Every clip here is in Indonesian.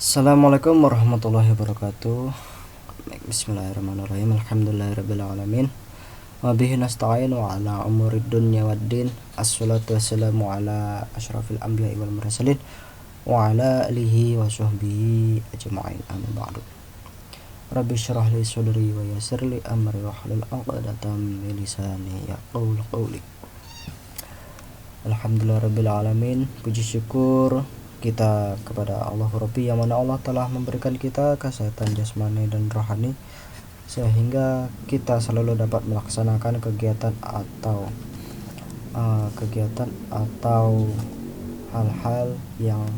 Assalamualaikum warahmatullahi wabarakatuh. Bismillahirrahmanirrahim. Alhamdulillahirabbil alamin. Wa bihi nasta'in wa ala umurid dunya waddin. Assalatu wassalamu ala asyrafil anbiya'i wal mursalin wa ala alihi wa sahbihi ajma'in. Amma ba'du. Rabbi shrah li sadri wa yassir li amri wa hlul 'uqdatam min lisani yafqahu qawli. Alhamdulillahirabbil alamin. Puji syukur kita kepada Allah Rabbi, yang mana Allah telah memberikan kita kesehatan jasmani dan rohani sehingga kita selalu dapat melaksanakan kegiatan atau hal-hal yang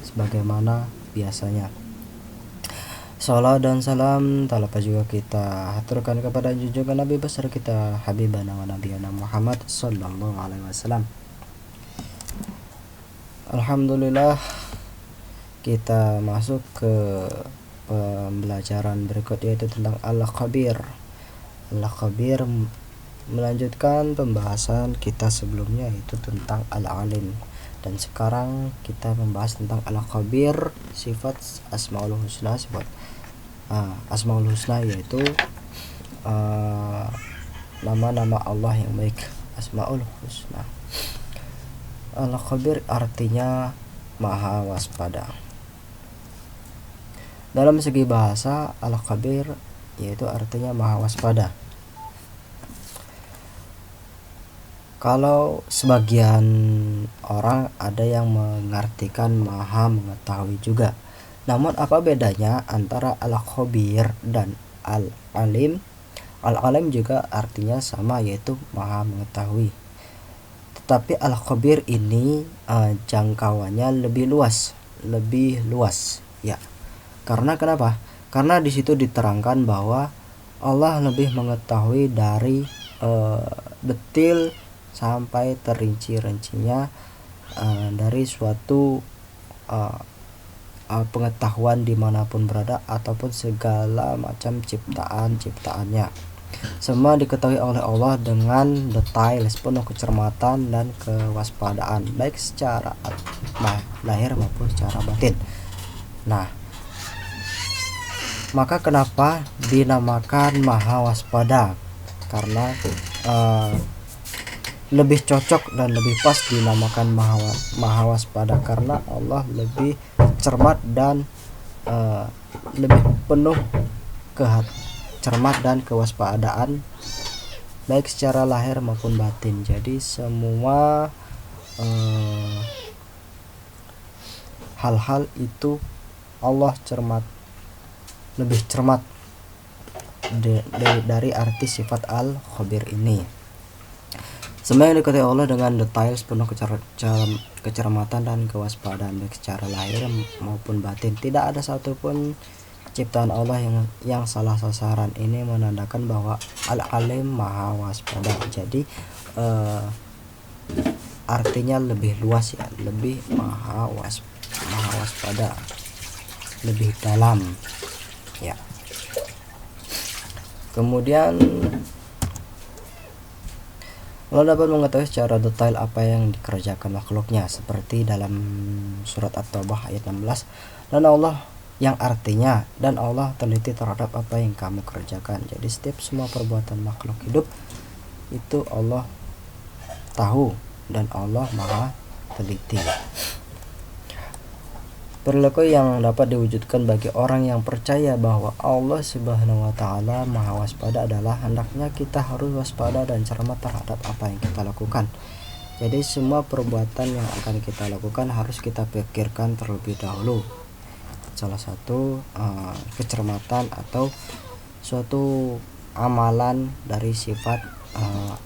sebagaimana biasanya. Salam dan salam tak lupa juga kita haturkan kepada junjungan Nabi besar kita Habibana wa Nabiyana Muhammad sallallahu alaihi wasallam. Alhamdulillah, kita masuk ke pembelajaran berikut, yaitu tentang Al-Khabir. Al-Khabir melanjutkan pembahasan kita sebelumnya, yaitu tentang Al-Alim. Dan sekarang kita membahas tentang Al-Khabir, sifat Asmaul Husna. Asmaul Husna yaitu nama-nama Allah yang baik, Asmaul Husna. Al-Khabir artinya maha waspada. Dalam segi bahasa, Al-Khabir yaitu artinya maha waspada. Kalau sebagian orang ada yang mengartikan maha mengetahui juga. Namun apa bedanya antara Al-Khabir dan Al-Alim? Al-Alim juga artinya sama, yaitu maha mengetahui. Tapi Al-Khabir ini jangkauannya lebih luas ya. Karena kenapa? Karena di situ diterangkan bahwa Allah lebih mengetahui dari detil sampai terinci-rincinya dari suatu pengetahuan dimanapun berada ataupun segala macam ciptaannya. Semua diketahui oleh Allah dengan detail, penuh kecermatan dan kewaspadaan, baik secara lahir maupun secara batin. Nah, maka kenapa dinamakan maha waspada? Karena lebih cocok dan lebih pas dinamakan maha waspada, karena Allah lebih cermat dan lebih penuh cermat dan kewaspadaan, baik secara lahir maupun batin. Jadi semua hal-hal itu Allah lebih cermat dari arti sifat Al-Khabir ini. Semua yang diketahui Allah dengan detail, penuh kecermatan dan kewaspadaan, baik secara lahir maupun batin. Tidak ada satupun ciptaan Allah yang salah sasaran. Ini menandakan bahwa Al-Alim maha waspada. Jadi artinya lebih luas ya, lebih maha waspada, lebih dalam ya. Kemudian Allah dapat mengetahui secara detail apa yang dikerjakan makhluknya, seperti dalam surat At-Taubah ayat 16, dan Allah yang artinya, dan Allah teliti terhadap apa yang kamu kerjakan. Jadi setiap semua perbuatan makhluk hidup itu Allah tahu dan Allah maha teliti. Perilaku yang dapat diwujudkan bagi orang yang percaya bahwa Allah Subhanahu wa Ta'ala maha waspada adalah hendaknya kita harus waspada dan cermat terhadap apa yang kita lakukan. Jadi semua perbuatan yang akan kita lakukan harus kita pikirkan terlebih dahulu. Salah satu kecermatan atau suatu amalan dari sifat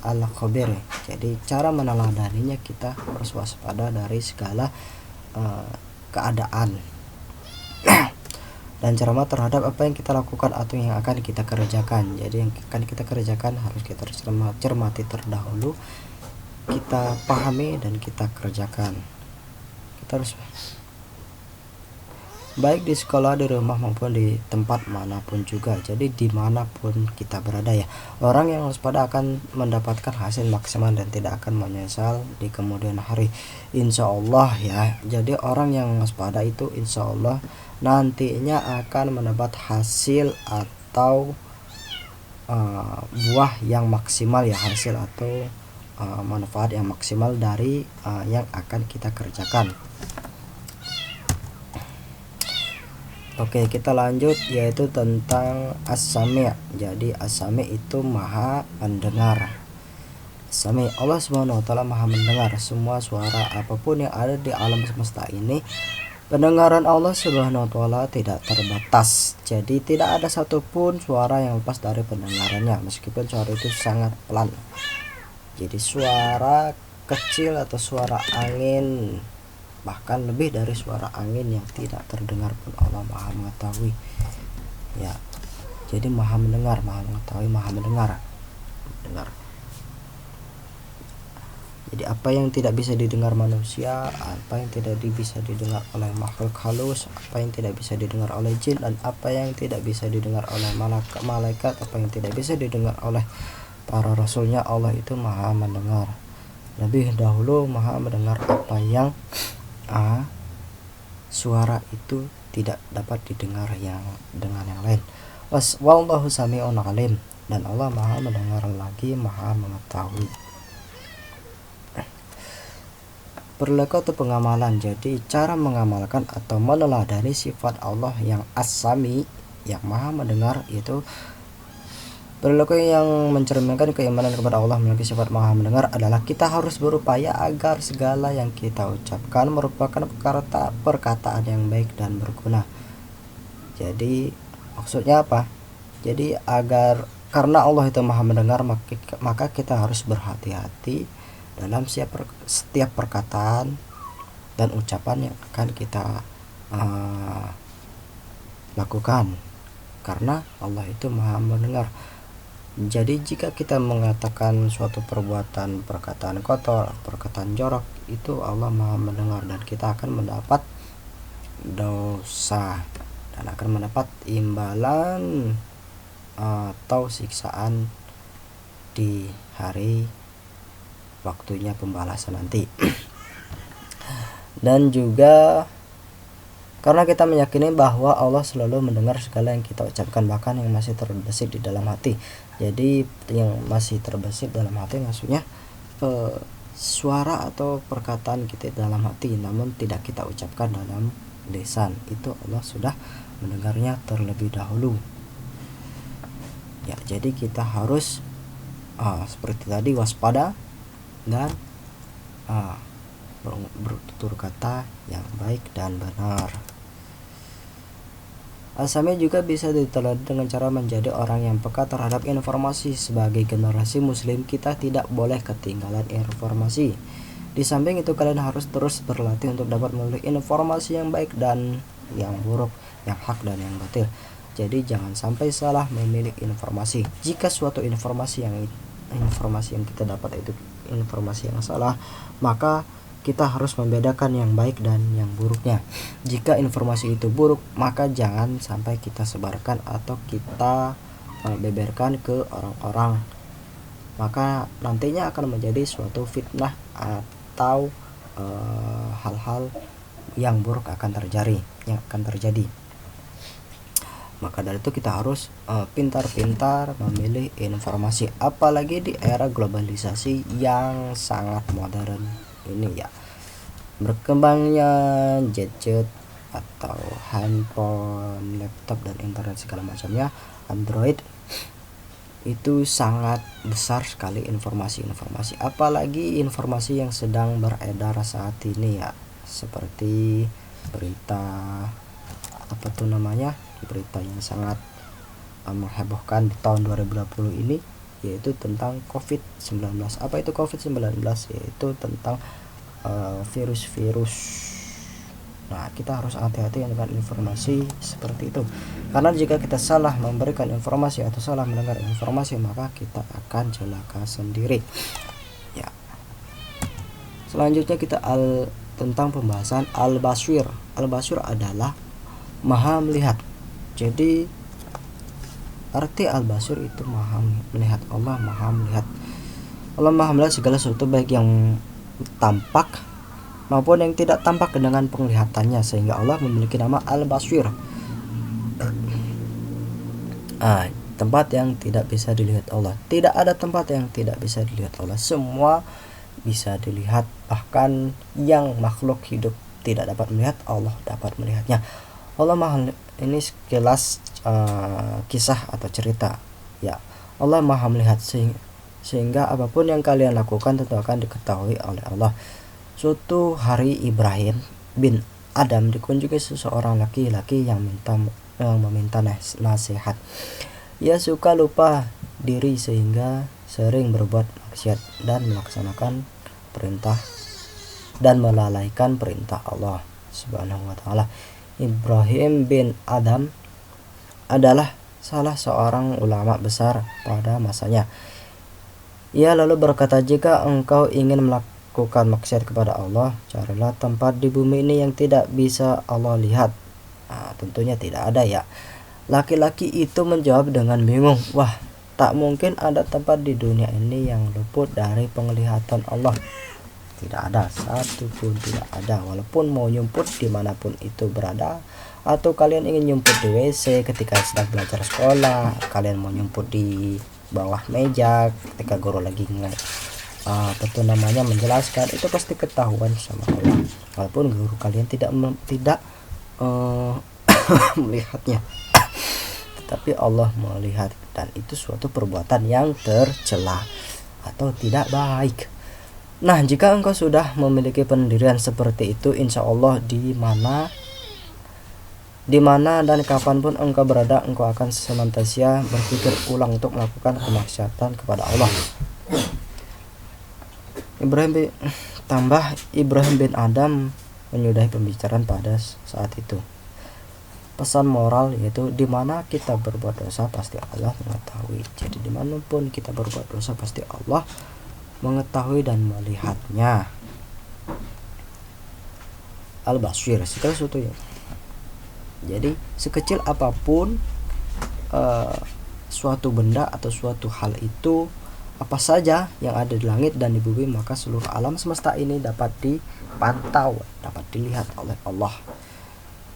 Al-Khabir. Jadi cara meneladaninya, kita harus waspada dari segala keadaan dan cermat terhadap apa yang kita lakukan atau yang akan kita kerjakan. Jadi yang akan kita kerjakan harus kita cermati terdahulu, kita pahami dan kita kerjakan. Kita harus baik di sekolah, di rumah maupun di tempat manapun juga. Jadi dimanapun kita berada ya, orang yang waspada akan mendapatkan hasil maksimal dan tidak akan menyesal di kemudian hari, insya Allah ya. Jadi orang yang waspada itu insya Allah nantinya akan mendapat hasil atau buah yang maksimal ya, hasil atau manfaat yang maksimal dari yang akan kita kerjakan. Oke, kita lanjut yaitu tentang as-sami'. Jadi as-sami' itu maha mendengar. As-sami', Allah Subhanahu wa taala maha mendengar semua suara apapun yang ada di alam semesta ini. Pendengaran Allah Subhanahu wa taala tidak terbatas. Jadi tidak ada satupun suara yang lepas dari pendengarannya, meskipun suara itu sangat pelan. Jadi suara kecil atau suara angin, bahkan lebih dari suara angin yang tidak terdengar pun Allah maha mengetahui ya. Jadi maha mendengar, maha mengetahui, maha mendengar. Jadi apa yang tidak bisa didengar manusia, apa yang tidak bisa didengar oleh makhluk halus, apa yang tidak bisa didengar oleh jin, dan apa yang tidak bisa didengar oleh malaikat, apa yang tidak bisa didengar oleh para rasulnya, Allah itu maha mendengar. Lebih dahulu maha mendengar apa yang suara itu tidak dapat didengar dengan yang lain. Wallahu sami'un alim, dan Allah maha mendengar lagi maha mengetahui. Perilaku atau pengamalan. Jadi cara mengamalkan atau meneladani sifat Allah yang as-sami, yang maha mendengar, itu perilaku yang mencerminkan keimanan kepada Allah memiliki sifat maha mendengar adalah kita harus berupaya agar segala yang kita ucapkan merupakan perkataan yang baik dan berguna. Jadi maksudnya apa? Jadi karena Allah itu maha mendengar, maka kita harus berhati-hati dalam setiap perkataan dan ucapan yang akan kita lakukan, karena Allah itu maha mendengar. Jadi jika kita mengatakan suatu perkataan kotor, perkataan jorok, itu Allah maha mendengar, dan kita akan mendapat dosa dan akan mendapat imbalan atau siksaan di hari waktunya pembalasan nanti. Dan juga karena kita meyakini bahwa Allah selalu mendengar segala yang kita ucapkan, bahkan yang masih terbesit di dalam hati. Jadi yang masih terbesit dalam hati maksudnya suara atau perkataan kita dalam hati namun tidak kita ucapkan dalam lisan, itu Allah sudah mendengarnya terlebih dahulu ya. Jadi kita harus seperti tadi waspada dan bertutur kata yang baik dan benar. As-sami juga bisa diteladani dengan cara menjadi orang yang peka terhadap informasi. Sebagai generasi muslim, kita tidak boleh ketinggalan informasi. Di samping itu, kalian harus terus berlatih untuk dapat memilih informasi yang baik dan yang buruk, yang hak dan yang batil. Jadi jangan sampai salah memilih informasi. Jika suatu informasi yang kita dapat itu informasi yang salah, maka kita harus membedakan yang baik dan yang buruknya. Jika informasi itu buruk, maka jangan sampai kita sebarkan atau kita beberkan ke orang-orang, maka nantinya akan menjadi suatu fitnah atau hal-hal yang buruk akan terjadi. Maka dari itu kita harus pintar-pintar memilih informasi, apalagi di era globalisasi yang sangat modern ini ya. Berkembangnya gadget atau handphone, laptop, dan internet segala macamnya, Android, itu sangat besar sekali informasi-informasi, apalagi informasi yang sedang beredar saat ini ya, seperti berita berita yang sangat menghebohkan di tahun 2020 ini, yaitu tentang COVID-19. Apa itu COVID-19? Yaitu tentang virus-virus. Nah, kita harus hati-hati dengan informasi seperti itu, karena jika kita salah memberikan informasi atau salah mendengar informasi, maka kita akan celaka sendiri ya. Selanjutnya kita tentang pembahasan al-basyir. Al-basyir adalah maha melihat. Jadi arti al-basir itu maha melihat. Allah maha melihat. Allah maha melihat segala sesuatu baik yang tampak maupun yang tidak tampak dengan penglihatannya, sehingga Allah memiliki nama al-basir. Tempat yang tidak bisa dilihat Allah. Tidak ada tempat yang tidak bisa dilihat Allah. Semua bisa dilihat, bahkan yang makhluk hidup tidak dapat melihat, Allah dapat melihatnya. Allah maha, ini sekilas kisah atau cerita ya. Allah maha melihat sehingga apapun yang kalian lakukan tentu akan diketahui oleh Allah. Suatu hari Ibrahim bin Adam dikunjungi seseorang laki-laki yang meminta nasihat. Ia suka lupa diri sehingga sering berbuat maksiat dan melaksanakan perintah dan melalaikan perintah Allah Subhanahu wa taala. Ibrahim bin Adam adalah salah seorang ulama besar pada masanya. Ia lalu berkata, jika engkau ingin melakukan maksiat kepada Allah, carilah tempat di bumi ini yang tidak bisa Allah lihat. Tentunya tidak ada ya. Laki-laki itu menjawab dengan bingung, wah, tak mungkin ada tempat di dunia ini yang luput dari penglihatan Allah. Tidak ada, satu pun tidak ada. Walaupun mau nyumput dimanapun itu berada, atau kalian ingin nyumput di WC ketika sedang belajar sekolah, kalian mau nyumput di bawah meja ketika guru lagi menjelaskan, itu pasti ketahuan sama Allah. Walaupun guru kalian tidak melihatnya, tetapi Allah melihat, dan itu suatu perbuatan yang tercela atau tidak baik. Nah, jika engkau sudah memiliki pendirian seperti itu, insya Allah di mana dan kapanpun engkau berada, engkau akan senantiasa berpikir ulang untuk melakukan kemaksiatan kepada Allah. Ibrahim bin Adam menyudahi pembicaraan pada saat itu. Pesan moral yaitu, di mana kita berbuat dosa pasti Allah mengetahui. Jadi dimanapun kita berbuat dosa pasti Allah mengetahui dan melihatnya. Al-Basir segala sesuatu ya. Jadi sekecil apapun suatu benda atau suatu hal itu, apa saja yang ada di langit dan di bumi, maka seluruh alam semesta ini dapat dipantau, dapat dilihat oleh Allah.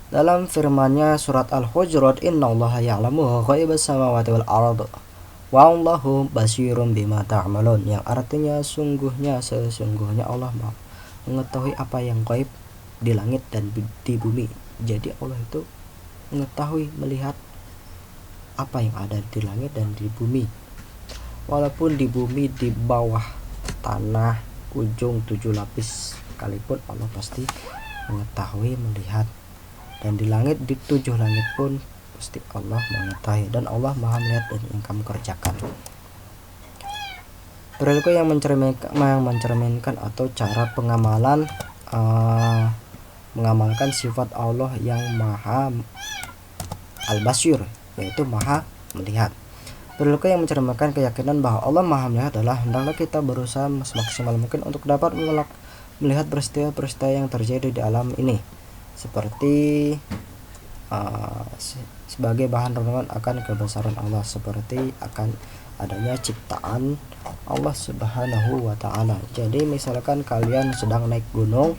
Dalam firman-Nya surat Al-Hujurat, innallaha ya'lamu ghaibas samawati wal ardh wallahu basirun bima ta'malun, yang artinya sesungguhnya Allah mengetahui apa yang gaib di langit dan di bumi. Jadi Allah itu mengetahui, melihat apa yang ada di langit dan di bumi. Walaupun di bumi, di bawah tanah ujung 7 lapis sekalipun, Allah pasti mengetahui, melihat. Dan di langit, di 7 langit pun pasti Allah mengetahui, dan Allah maha melihat dan yang kamu kerjakan. Perilaku yang mencerminkan atau cara pengamalan mengamalkan sifat Allah yang maha al-basir, yaitu maha melihat. Perilaku yang mencerminkan keyakinan bahwa Allah maha melihat adalah, hendaklah kita berusaha semaksimal mungkin untuk dapat melihat peristiwa-peristiwa yang terjadi di alam ini, seperti sebagai bahan renungan akan kebesaran Allah, seperti akan adanya ciptaan Allah Subhanahu wa ta'ala. Jadi misalkan kalian sedang naik gunung,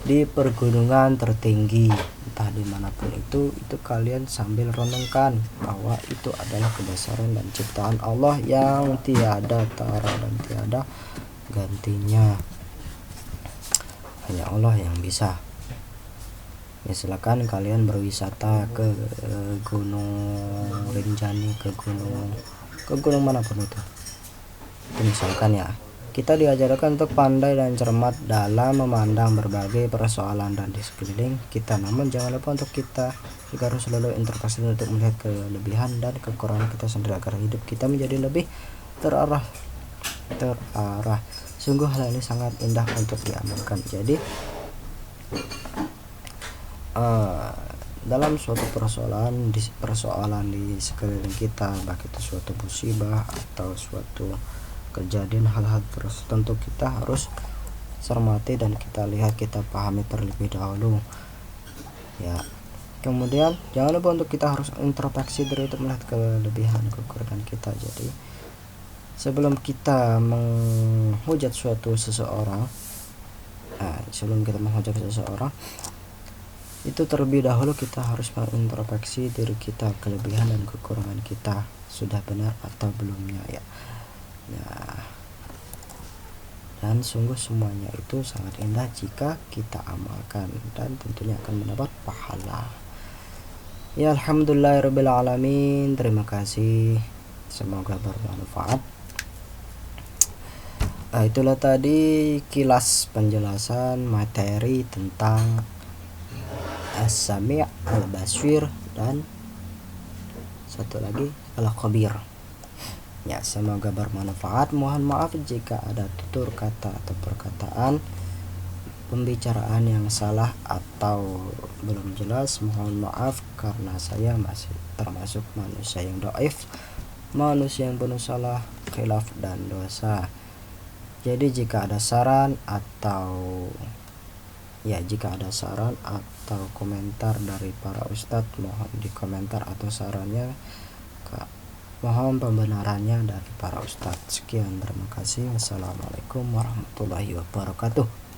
di pergunungan tertinggi entah dimanapun itu kalian sambil renungkan bahwa itu adalah kebesaran dan ciptaan Allah yang tiada tara dan tiada gantinya. Hanya Allah yang bisa. Misalkan kalian berwisata ke Gunung Rinjani, ke gunung manapun itu misalkan ya, kita diajarkan untuk pandai dan cermat dalam memandang berbagai persoalan dan di sekeliling kita. Namun jangan lupa untuk kita juga harus selalu introspeksi untuk melihat kelebihan dan kekurangan kita sendiri agar hidup kita menjadi lebih terarah. Sungguh hal ini sangat indah untuk diamalkan. Jadi dalam suatu persoalan di sekeliling kita, baik itu suatu musibah atau suatu kejadian, hal-hal tertentu, kita harus cermati dan kita lihat, kita pahami terlebih dahulu ya. Kemudian jangan lupa untuk kita harus introspeksi diri untuk melihat kelebihan kekurangan kita. Jadi sebelum kita menghujat seseorang, itu terlebih dahulu kita harus mengintrospeksi diri kita, kelebihan dan kekurangan kita sudah benar atau belumnya ya. Dan sungguh semuanya itu sangat indah jika kita amalkan dan tentunya akan mendapat pahala. Ya, alhamdulillahirabbil alamin. Terima kasih, semoga bermanfaat. Itulah tadi kilas penjelasan materi tentang As-Sami' Al-Basir dan satu lagi Al-Khabir. Ya, semoga bermanfaat. Mohon maaf jika ada tutur kata atau perkataan pembicaraan yang salah atau belum jelas. Mohon maaf karena saya masih termasuk manusia yang dhaif, manusia yang penuh salah, khilaf dan dosa. Jadi jika ada saran atau komentar dari para ustadz, mohon di komentar atau sarannya mohon pembenarannya dari para ustadz. Sekian, terima kasih. Wassalamualaikum warahmatullahi wabarakatuh.